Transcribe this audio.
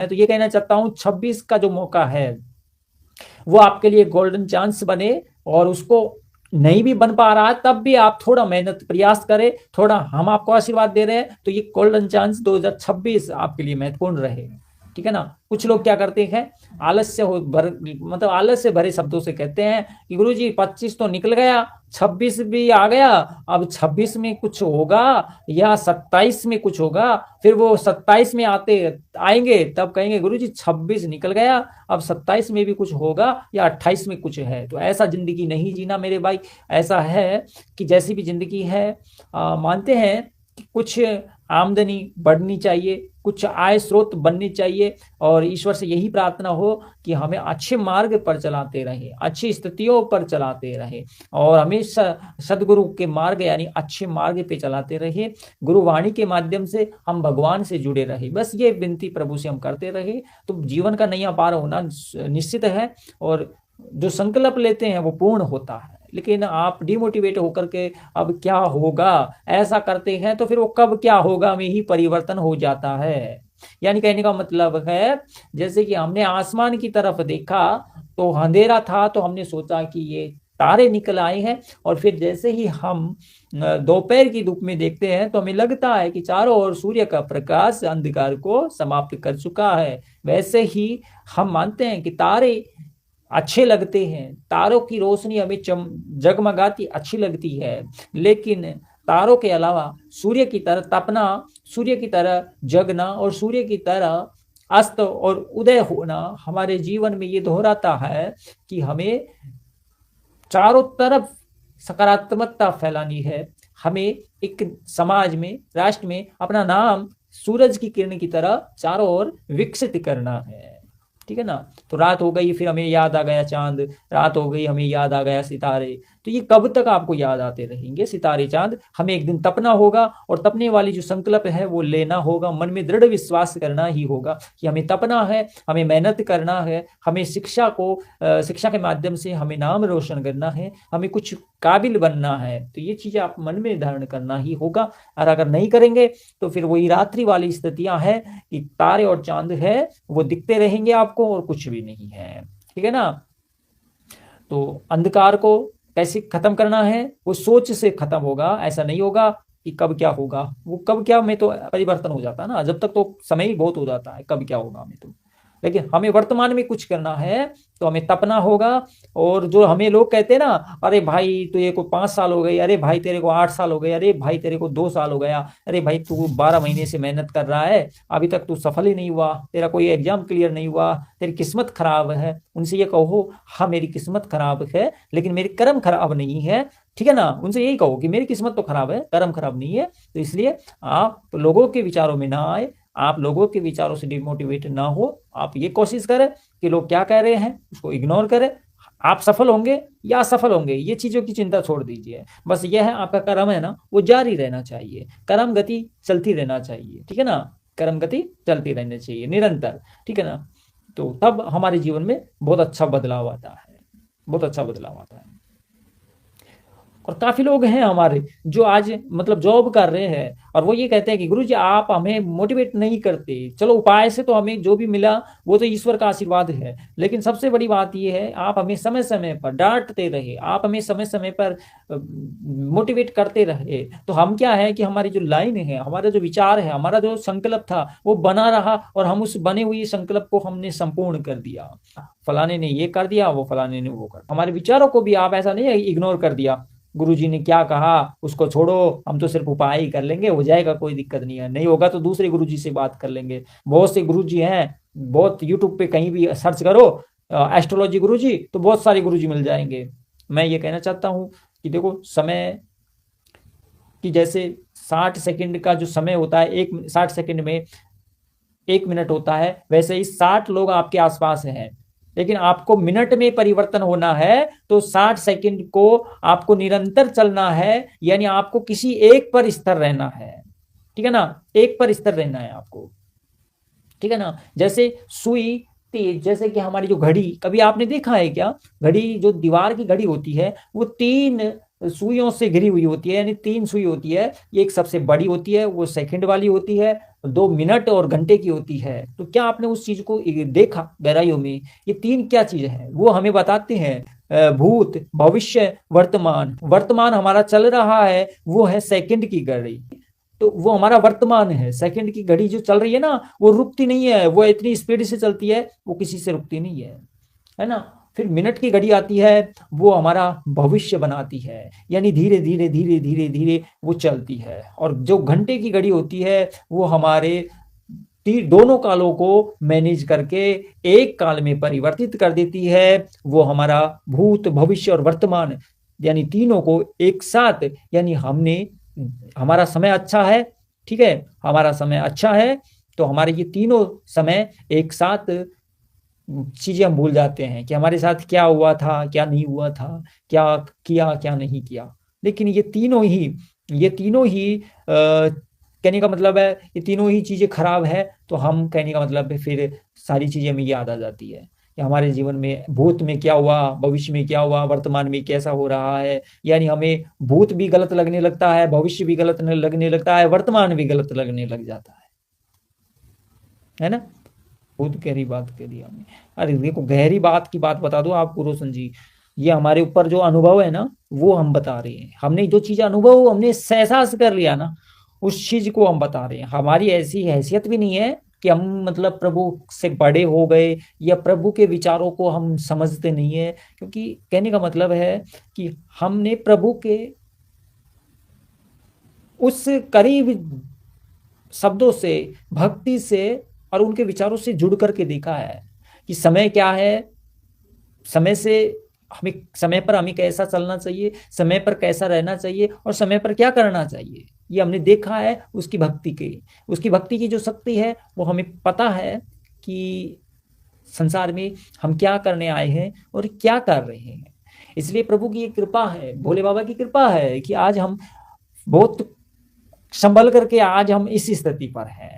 तो ये कहना चाहता हूं 26 का जो मौका है वो आपके लिए गोल्डन चांस बने, और उसको नहीं भी बन पा रहा है तब भी आप थोड़ा मेहनत प्रयास करें, थोड़ा हम आपको आशीर्वाद दे रहे हैं, तो ये गोल्डन चांस 2026 आपके लिए महत्वपूर्ण रहे। ठीक है ना। कुछ लोग क्या करते हैं, आलस्य हो मतलब आलस से भरे शब्दों से कहते हैं कि गुरुजी 25 तो निकल गया, 26 भी आ गया, अब 26 में कुछ होगा या 27 में कुछ होगा। फिर वो 27 में आते आएंगे तब कहेंगे गुरुजी 26 निकल गया, अब 27 में भी कुछ होगा या 28 में कुछ है। तो ऐसा जिंदगी नहीं जीना मेरे भाई। ऐसा है कि जैसी भी जिंदगी है, मानते हैं कि कुछ आमदनी बढ़नी चाहिए, कुछ आय स्रोत बननी चाहिए, और ईश्वर से यही प्रार्थना हो कि हमें अच्छे मार्ग पर चलाते रहे, अच्छी स्थितियों पर चलाते रहे, और हमेशा सदगुरु के मार्ग यानी अच्छे मार्ग पे चलाते रहे। गुरुवाणी के माध्यम से हम भगवान से जुड़े रहे, बस ये विनती प्रभु से हम करते रहे, तो जीवन का नैया पार होना निश्चित है, और जो संकल्प लेते हैं वो पूर्ण होता है। लेकिन आप डिमोटिवेट होकर के अब क्या होगा ऐसा करते हैं, तो फिर वो कब क्या होगा में ही परिवर्तन हो जाता है। यानी कहने का मतलब है, जैसे कि हमने आसमान की तरफ देखा तो अंधेरा था, तो हमने सोचा कि ये तारे निकल आए हैं, और फिर जैसे ही हम दोपहर की धूप में देखते हैं तो हमें लगता है कि चारों ओर सूर्य का प्रकाश अंधकार को समाप्त कर चुका है। वैसे ही हम मानते हैं कि तारे अच्छे लगते हैं, तारों की रोशनी हमें जगमगाती अच्छी लगती है, लेकिन तारों के अलावा सूर्य की तरह तपना, सूर्य की तरह जगना और सूर्य की तरह अस्त और उदय होना हमारे जीवन में ये दोहराता है कि हमें चारों तरफ सकारात्मकता फैलानी है। हमें एक समाज में, राष्ट्र में अपना नाम सूरज की किरण की तरह चारों ओर विकसित करना है। ठीक है ना। तो रात हो गई, फिर हमें याद आ गया चांद, रात हो गई हमें याद आ गया सितारे। तो ये कब तक आपको याद आते रहेंगे सितारे चांद? हमें एक दिन तपना होगा, और तपने वाली जो संकल्प है वो लेना होगा, मन में दृढ़ विश्वास करना ही होगा कि हमें तपना है, हमें मेहनत करना है, हमें शिक्षा के माध्यम से हमें नाम रोशन करना है, हमें कुछ काबिल बनना है। तो ये चीजें आप मन में धारण करना ही होगा, और अगर नहीं करेंगे तो फिर वही रात्रि वाली स्थितियां हैं कि तारे और चांद है वो दिखते रहेंगे आपको और कुछ भी नहीं है। ठीक है ना। तो अंधकार को कैसे खत्म करना है, वो सोच से खत्म होगा। ऐसा नहीं होगा कि कब क्या होगा, वो कब क्या में तो परिवर्तन हो जाता है ना, जब तक तो समय ही बहुत हो जाता है कब क्या होगा में तो। लेकिन हमें वर्तमान में कुछ करना है तो हमें तपना होगा। और जो हमें लोग कहते हैं ना, अरे भाई तेरे को 5 साल हो गए, अरे भाई तेरे को 8 साल हो गए, अरे भाई तेरे को 2 साल हो गया, अरे भाई तू 12 महीने से मेहनत कर रहा है, अभी तक तू सफल ही नहीं हुआ, तेरा कोई एग्जाम क्लियर नहीं हुआ, तेरी किस्मत खराब है। उनसे ये कहो, हाँ मेरी किस्मत खराब है लेकिन मेरी कर्म खराब नहीं है। ठीक है ना। उनसे यही कहो कि मेरी किस्मत तो खराब है, कर्म खराब नहीं है। तो इसलिए आप लोगों के विचारों में ना आए, आप लोगों के विचारों से डिमोटिवेट ना हो। आप ये कोशिश करें कि लोग क्या कह रहे हैं उसको इग्नोर करें। आप सफल होंगे या असफल होंगे ये चीजों की चिंता छोड़ दीजिए। बस यह है, आपका कर्म है ना वो जारी रहना चाहिए, कर्म गति चलती रहना चाहिए। ठीक है ना। कर्म गति चलती रहनी चाहिए निरंतर। ठीक है ना। तो तब हमारे जीवन में बहुत अच्छा बदलाव आता है, बहुत अच्छा बदलाव आता है। और काफी लोग हैं हमारे जो आज मतलब जॉब कर रहे हैं, और वो ये कहते हैं कि गुरुजी आप हमें मोटिवेट नहीं करते। चलो उपाय से तो हमें जो भी मिला वो तो ईश्वर का आशीर्वाद है, लेकिन सबसे बड़ी बात ये है आप हमें समय समय पर डांटते रहे, आप हमें समय समय पर मोटिवेट करते रहे। तो हम क्या है कि हमारी जो लाइन है, हमारा जो विचार है, हमारा जो संकल्प था वो बना रहा, और हम उस बने हुए संकल्प को हमने संपूर्ण कर दिया। फलाने ने ये कर दिया, वो फलाने ने वो कर, हमारे विचारों को भी आप ऐसा नहीं है इग्नोर कर दिया, गुरुजी ने क्या कहा उसको छोड़ो, हम तो सिर्फ उपाय ही कर लेंगे, हो जाएगा कोई दिक्कत नहीं है, नहीं होगा तो दूसरे गुरुजी से बात कर लेंगे। बहुत से गुरुजी हैं, बहुत यूट्यूब पे कहीं भी सर्च करो एस्ट्रोलॉजी गुरुजी, तो बहुत सारे गुरुजी मिल जाएंगे। मैं ये कहना चाहता हूँ कि देखो समय कि जैसे 60 सेकंड का जो समय होता है, 60 सेकंड में 1 मिनट होता है, वैसे ही 60 लोग आपके आसपास हैं, लेकिन आपको मिनट में परिवर्तन होना है तो 60 सेकंड को आपको निरंतर चलना है, यानी आपको किसी एक पर स्थिर रहना है। ठीक है ना। एक पर स्थिर रहना है आपको। ठीक है ना। जैसे सुई तेज, जैसे कि हमारी जो घड़ी, कभी आपने देखा है क्या घड़ी, जो दीवार की घड़ी होती है वो 3 सुइयों से घिरी हुई होती है, यानी 3 सुई होती है। एक सबसे बड़ी होती है, वो सेकंड वाली होती है, 2 मिनट और घंटे की होती है। तो क्या आपने उस चीज को देखा गहराइयों में? ये 3 क्या चीज है वो हमें बताते हैं। भूत, भविष्य, वर्तमान। वर्तमान हमारा चल रहा है वो है सेकंड की घड़ी, तो वो हमारा वर्तमान है। सेकंड की घड़ी जो चल रही है ना, वो रुकती नहीं है, वो इतनी स्पीड से चलती है, वो किसी से रुकती नहीं है ना। फिर मिनट की घड़ी आती है, वो हमारा भविष्य बनाती है, यानी धीरे धीरे धीरे धीरे धीरे वो चलती है। और जो घंटे की घड़ी होती है वो हमारे दोनों कालों को मैनेज करके एक काल में परिवर्तित कर देती है। वो हमारा भूत, भविष्य और वर्तमान, यानी तीनों को एक साथ, यानी हमारा समय अच्छा है, ठीक है, हमारा समय अच्छा है, तो हमारे ये तीनों समय एक साथ चीजें हम भूल जाते हैं कि हमारे साथ क्या हुआ था, क्या नहीं हुआ था, क्या किया, क्या नहीं किया। लेकिन ये तीनों ही कहने का मतलब है, ये तीनों ही चीजें खराब है, तो हम कहने का मतलब है फिर सारी चीजें हमें याद आ जाती है कि हमारे जीवन में भूत में क्या हुआ, भविष्य में क्या हुआ, वर्तमान में कैसा हो रहा है। यानी हमें भूत भी गलत लगने लगता है, भविष्य भी गलत लगने लगता है, वर्तमान भी गलत लगने लग जाता है ना। बहुत गहरी बात कह दी हमने। अरे देखो, गहरी बात की बात बता दो आपको रोशन जी, ये हमारे ऊपर जो अनुभव है ना, वो हम बता रहे हैं। हमने जो चीज अनुभव हमने एहसास कर लिया ना, उस चीज को हम बता रहे हैं। हमारी ऐसी हैसियत भी नहीं है कि हम मतलब प्रभु से बड़े हो गए या प्रभु के विचारों को हम समझते नहीं है। क्योंकि कहने का मतलब है कि हमने प्रभु के उस करीब शब्दों से, भक्ति से और उनके विचारों से जुड़ करके देखा है कि समय क्या है, समय से हमें, समय पर हमें कैसा चलना चाहिए, समय पर कैसा रहना चाहिए और समय पर क्या करना चाहिए। ये हमने देखा है उसकी भक्ति की जो शक्ति है, वो हमें पता है कि संसार में हम क्या करने आए हैं और क्या कर रहे हैं। इसलिए प्रभु की एक कृपा है, भोले बाबा की कृपा है कि आज हम बहुत संभल करके आज हम इस स्थिति पर हैं।